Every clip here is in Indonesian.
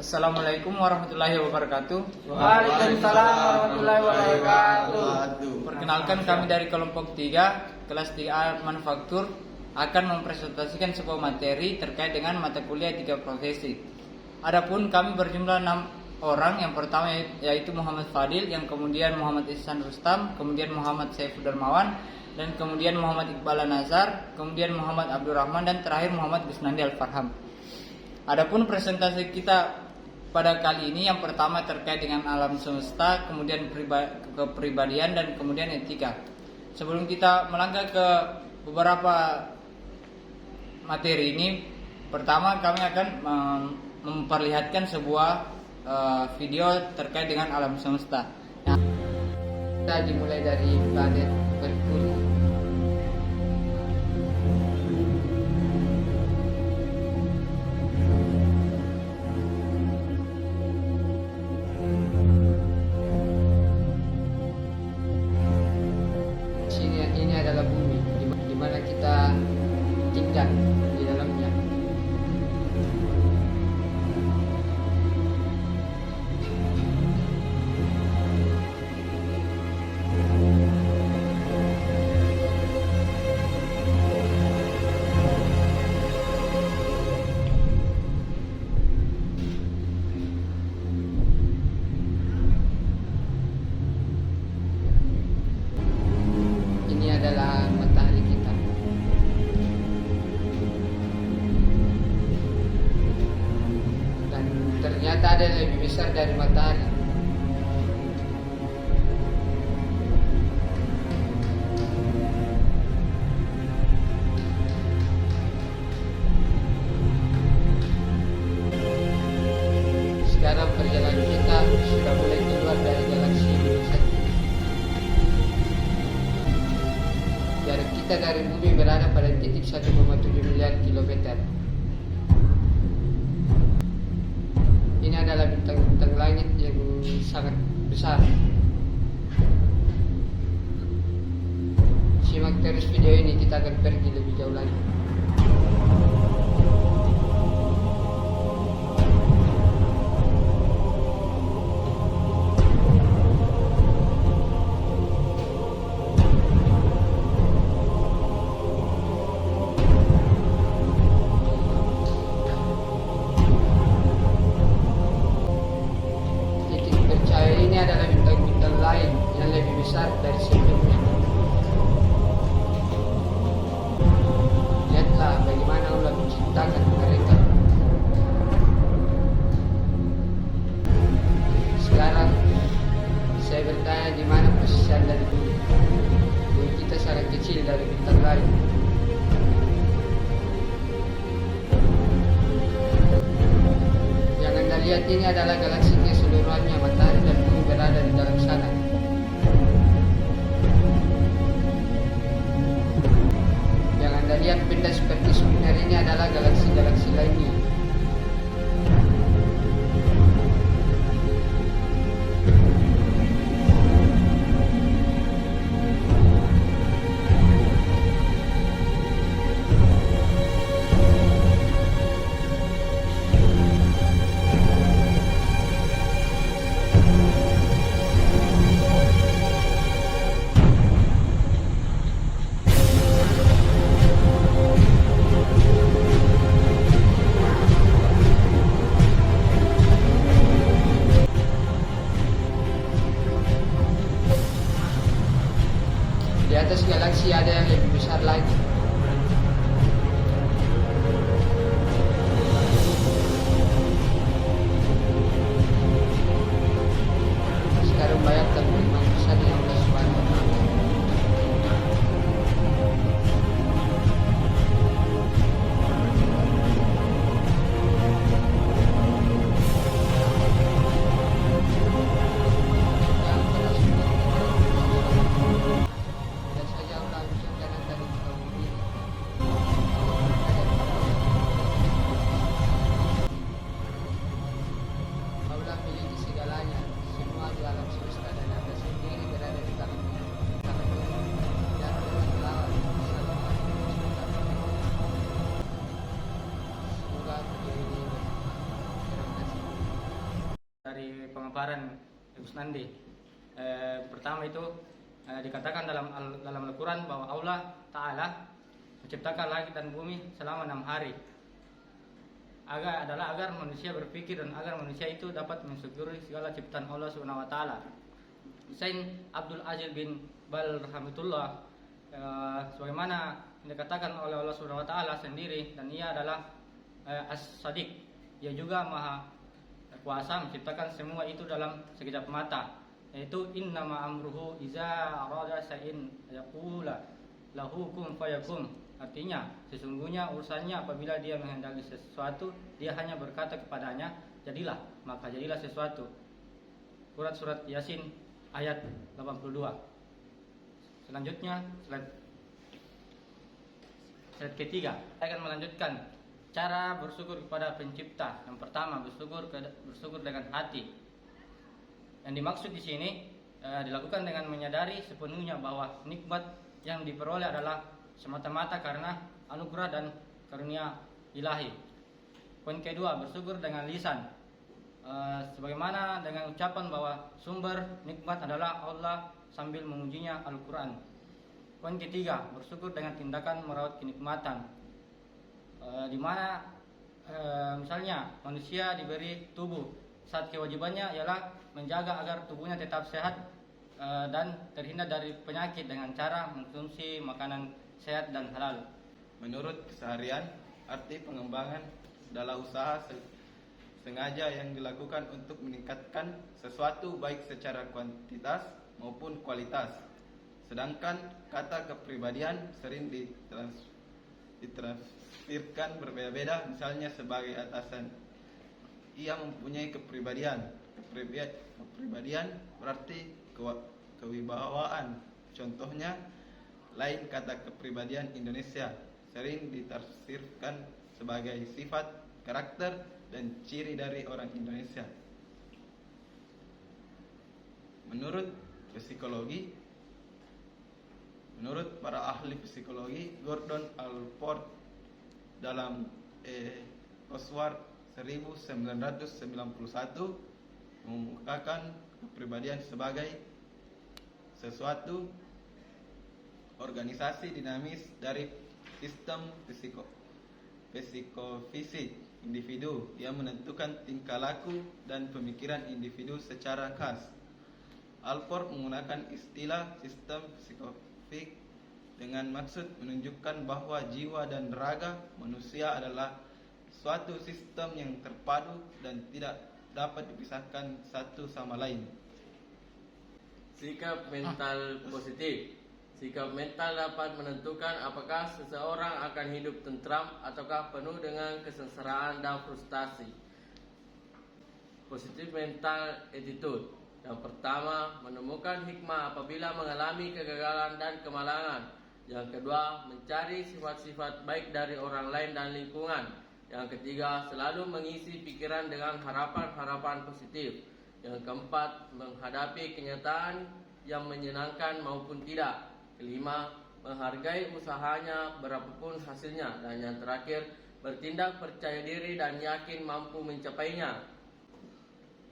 Assalamualaikum warahmatullahi wabarakatuh. Waalaikumsalam warahmatullahi wabarakatuh. Perkenalkan, kami dari kelompok 3 kelas 3A Manufaktur akan mempresentasikan sebuah materi terkait dengan mata kuliah etika profesi. Adapun kami berjumlah 6 orang. Yang pertama yaitu Muhammad Fadil, yang kemudian Muhammad Ihsan Rustam, kemudian Muhammad Saiful Darmawan, dan kemudian Muhammad Iqbal Nazar, kemudian Muhammad Abdurrahman, dan terakhir Muhammad Gusnandi Al-Farham. Adapun presentasi kita pada kali ini yang pertama terkait dengan alam semesta, kemudian kepribadian, dan kemudian etika. Sebelum kita melangkah ke beberapa materi ini, pertama kami akan memperlihatkan sebuah video terkait dengan alam semesta. Kita dimulai dari planet Merkuri. Ini adalah bumi di mana kita tinggal di dalamnya. Ini adalah matahari kita. Dan ternyata ada yang lebih besar dari matahari. Sekarang perjalanan kita sudah mulai keluar dari galaksi Bima Sakti. Jarak kita dari bumi berada pada titik 1,7 miliar kilometer. Ini adalah bintang-bintang langit yang sangat besar. Simak terus video ini, kita akan pergi lebih jauh lagi. Titik bercahaya ini adalah bintang-bintang lain yang lebih besar dari sebelumnya. Lihatlah bagaimana Allah menciptakan mereka. Sekarang saya bertanya, di mana posisi Anda di bumi? Bumi kita sangat kecil dari bintang lain. Yang Anda lihat ini adalah galaksi keseluruhannya, matahari dan bumi berada di dalam sana. Yang Anda lihat benda seperti Jupiter ini adalah galaksi-galaksi lainnya. Di atas galaksi ada yang lebih besar lagi. Sekarang bayangkan bagaimana besarnya Allah Subhanahu wa Ta'ala. Yang saja Allah bisa jalan dari kaum dari pemaparan Gus Nandi. Pertama itu dikatakan dalam Al-Quran bahwa Allah Ta'ala menciptakan langit dan bumi selama 6 hari. Agar manusia berpikir dan agar manusia itu dapat mensyukuri segala ciptaan Allah Subhanahu wa taala. Sayyid Abdul Aziz bin Bal rahmatullah sebagaimana dikatakan oleh Allah Subhanahu wa taala sendiri, dan ia adalah As-Sadiq. Ia juga Maha Kuasa menciptakan semua itu dalam sekejap mata. Yaitu innama amruhu iza arada sa'in yaqula lahu kun fayakun. Artinya, sesungguhnya urusannya apabila dia menghendaki sesuatu, dia hanya berkata kepadanya, jadilah, maka jadilah sesuatu. Surat Yasin ayat 82. Selanjutnya, slide ketiga, saya akan melanjutkan cara bersyukur kepada pencipta. Yang pertama, bersyukur dengan hati. Yang dimaksud di sini dilakukan dengan menyadari sepenuhnya bahwa nikmat yang diperoleh adalah semata-mata karena anugerah dan karunia ilahi. Poin kedua, bersyukur dengan lisan. Sebagaimana dengan ucapan bahwa sumber nikmat adalah Allah sambil memujinya Al-Quran. Poin ketiga, bersyukur dengan tindakan merawat kenikmatan. Di mana misalnya manusia diberi tubuh, saat kewajibannya ialah menjaga agar tubuhnya tetap sehat dan terhindar dari penyakit dengan cara mengkonsumsi makanan sehat dan halal. Menurut keseharian, arti pengembangan adalah usaha sengaja yang dilakukan untuk meningkatkan sesuatu baik secara kuantitas maupun kualitas. Sedangkan kata kepribadian sering ditafsirkan berbeda-beda, misalnya sebagai atasan. Ia mempunyai kepribadian. Kepribadian berarti kewibawaan. Contohnya, lain kata kepribadian Indonesia sering ditafsirkan sebagai sifat, karakter, dan ciri dari orang Indonesia. Menurut para ahli psikologi, Gordon Allport dalam Cosworth 1991 mengemukakan kepribadian sebagai sesuatu organisasi dinamis dari sistem psikofisik individu yang menentukan tingkah laku dan pemikiran individu secara khas. Allport menggunakan istilah sistem psikofisik dengan maksud menunjukkan bahwa jiwa dan raga manusia adalah suatu sistem yang terpadu dan tidak dapat dipisahkan satu sama lain. Sikap mental positif. Sikap mental dapat menentukan apakah seseorang akan hidup tentram ataukah penuh dengan kesengsaraan dan frustasi. Positif mental attitude. Yang pertama, menemukan hikmah apabila mengalami kegagalan dan kemalangan. Yang kedua, mencari sifat-sifat baik dari orang lain dan lingkungan. Yang ketiga, selalu mengisi pikiran dengan harapan-harapan positif. Yang keempat, menghadapi kenyataan yang menyenangkan maupun tidak. Kelima, menghargai usahanya berapapun hasilnya. Dan yang terakhir, bertindak percaya diri dan yakin mampu mencapainya.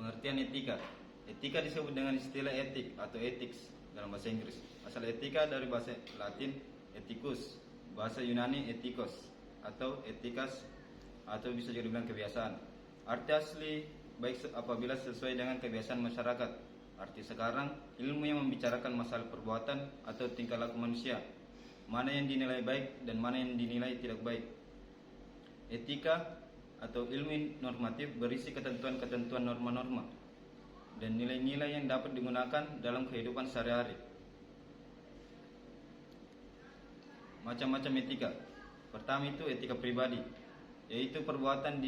Pengertian etika. Etika disebut dengan istilah etik atau ethics dalam bahasa Inggris. Asal etika dari bahasa Latin ethicus, bahasa Yunani ethikos atau etikas, atau bisa juga dibilang kebiasaan. Arti asli baik apabila sesuai dengan kebiasaan masyarakat. Arti sekarang, ilmu yang membicarakan masalah perbuatan atau tingkah laku manusia, mana yang dinilai baik dan mana yang dinilai tidak baik. Etika atau ilmu normatif berisi ketentuan-ketentuan norma-norma dan nilai-nilai yang dapat digunakan dalam kehidupan sehari-hari. Macam-macam etika. Pertama itu etika pribadi, yaitu perbuatan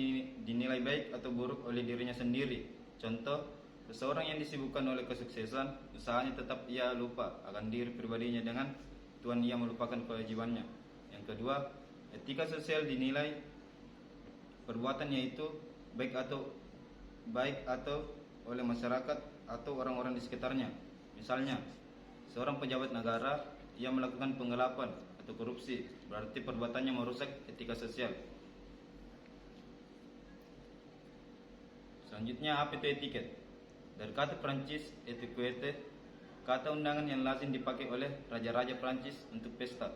dinilai baik atau buruk oleh dirinya sendiri. Contoh, seseorang yang disibukkan oleh kesuksesan, usahanya tetap ia lupa akan diri pribadinya dengan Tuhan ia melupakan kewajibannya. Yang kedua, etika sosial dinilai perbuatannya itu baik atau oleh masyarakat atau orang-orang di sekitarnya. Misalnya, seorang pejabat negara ia melakukan penggelapan atau korupsi, berarti perbuatannya merusak etika sosial. Selanjutnya apa itu etiket? Dari kata Prancis etiquette, kata undangan yang lazim dipakai oleh raja-raja Prancis untuk pesta.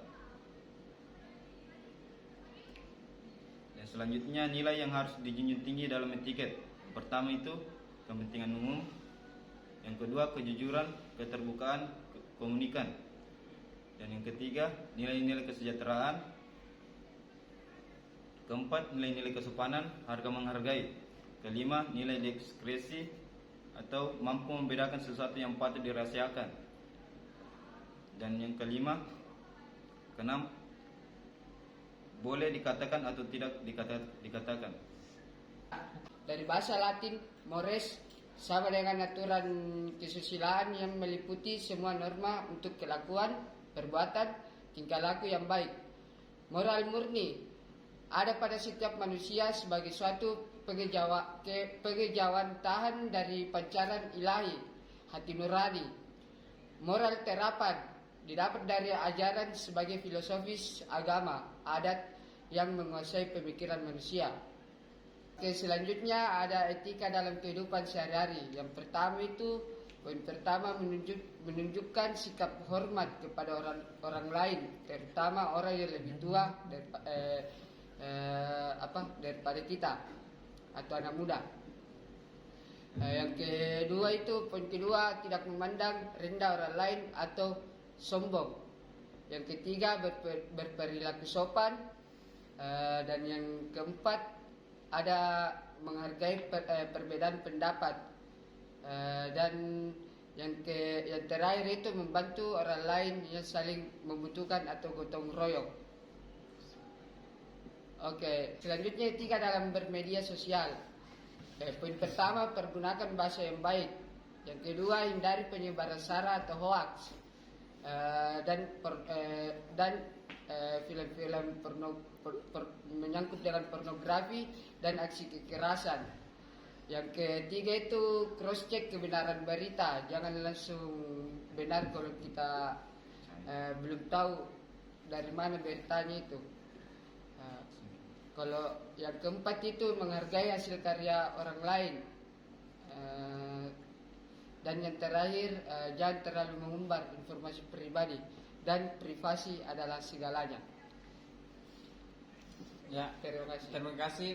Dan selanjutnya nilai yang harus dijunjung tinggi dalam etiket. Pertama itu kepentingan umum, yang kedua kejujuran, keterbukaan, komunikan, dan yang ketiga nilai-nilai kesejahteraan, keempat nilai-nilai kesopanan, harga menghargai, kelima nilai diskresi atau mampu membedakan sesuatu yang patut dirahasiakan, dan yang keenam boleh dikatakan atau tidak dikatakan. Dari bahasa Latin, mores sama dengan aturan kesusilaan yang meliputi semua norma untuk kelakuan, perbuatan, tingkah laku yang baik. Moral murni ada pada setiap manusia sebagai suatu pengejauhan tahan dari pancaran ilahi, hati nurani. Moral terapan didapat dari ajaran sebagai filosofis agama, adat yang menguasai pemikiran manusia. Oke, selanjutnya ada etika dalam kehidupan sehari-hari. Yang pertama itu, poin pertama menunjukkan sikap hormat kepada orang lain, terutama orang yang lebih tua daripada kita atau anak muda. Yang kedua itu, poin kedua, tidak memandang rendah orang lain atau sombong. Yang ketiga, berperilaku sopan. Dan yang keempat, ada menghargai perbedaan pendapat. Dan yang terakhir itu membantu orang lain yang saling membutuhkan atau gotong royong. Oke, selanjutnya etika dalam bermedia sosial. Poin pertama, pergunakan bahasa yang baik. Yang kedua, hindari penyebaran sara atau hoax. Dan film-film menyangkut dengan pornografi dan aksi kekerasan. Yang ketiga itu cross check kebenaran berita, jangan langsung benar kalau kita belum tahu dari mana beritanya itu. Kalau yang keempat itu menghargai hasil karya orang lain. Dan yang terakhir, jangan terlalu mengumbar informasi pribadi, dan privasi adalah segalanya. Ya, Terima kasih. terima kasih.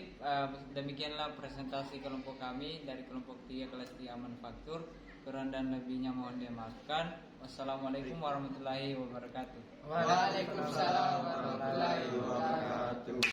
Demikianlah presentasi kelompok kami dari kelompok 3 kelas 3 manufaktur. Kurang dan lebihnya mohon dimaafkan. Wassalamualaikum warahmatullahi wabarakatuh. Waalaikumsalam warahmatullahi wabarakatuh.